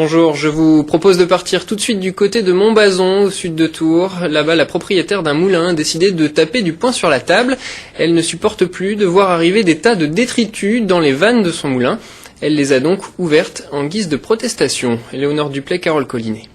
bonjour. Je vous propose de partir tout de suite du côté de Montbazon, au sud de Tours. Là-bas, la propriétaire d'un moulin a décidé de taper du poing sur la table. Elle ne supporte plus de voir arriver des tas de détritus dans les vannes de son moulin. Elle les a donc ouvertes en guise de protestation. Éléonore Duplay, Carole Collinet.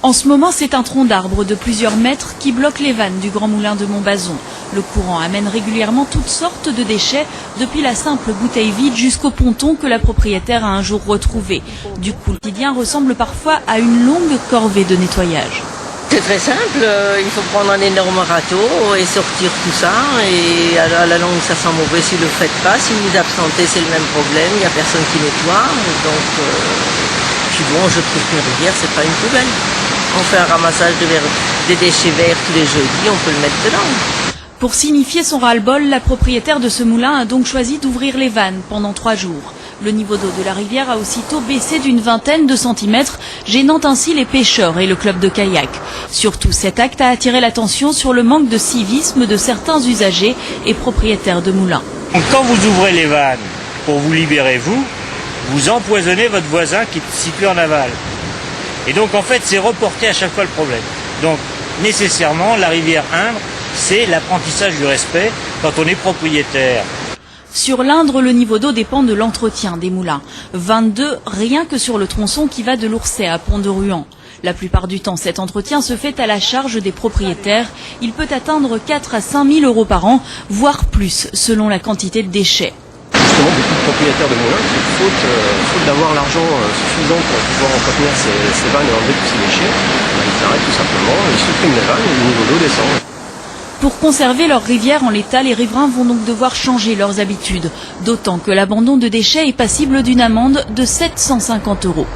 En ce moment, c'est un tronc d'arbre de plusieurs mètres qui bloque les vannes du grand moulin de Montbazon. Le courant amène régulièrement toutes sortes de déchets, depuis la simple bouteille vide jusqu'au ponton que la propriétaire a un jour retrouvé. Du coup, le quotidien ressemble parfois à une longue corvée de nettoyage. C'est très simple, il faut prendre un énorme râteau et sortir tout ça. Et à la longue, ça sent mauvais si vous ne le faites pas. Si vous vous absentez, c'est le même problème, il n'y a personne qui nettoie. Donc, puis bon, je trouve qu'une rivière, c'est pas une poubelle. On fait un ramassage des déchets verts tous les jeudis, on peut le mettre dedans. Pour signifier son ras-le-bol, la propriétaire de ce moulin a donc choisi d'ouvrir les vannes pendant 3 jours. Le niveau d'eau de la rivière a aussitôt baissé d'une vingtaine de centimètres, gênant ainsi les pêcheurs et le club de kayak. Surtout, cet acte a attiré l'attention sur le manque de civisme de certains usagers et propriétaires de moulins. Donc, quand vous ouvrez les vannes pour vous libérer, vous empoisonnez votre voisin qui est situé en aval. Et donc en fait c'est reporter à chaque fois le problème. Donc nécessairement la rivière Indre, c'est l'apprentissage du respect quand on est propriétaire. Sur l'Indre, le niveau d'eau dépend de l'entretien des moulins. 22 rien que sur le tronçon qui va de l'Ourcet à Pont-de-Ruan. La plupart du temps, cet entretien se fait à la charge des propriétaires. Il peut atteindre 4 à 5 000 euros par an, voire plus selon la quantité de déchets. Justement, beaucoup de propriétaires de moulins, faute d'avoir l'argent suffisant pour pouvoir entretenir ces vannes et enlever tous ces déchets, ils arrêtent tout simplement, ils suppriment les vannes et le niveau d'eau descend. Pour conserver leur rivière en l'état, les riverains vont donc devoir changer leurs habitudes. D'autant que l'abandon de déchets est passible d'une amende de 750 euros.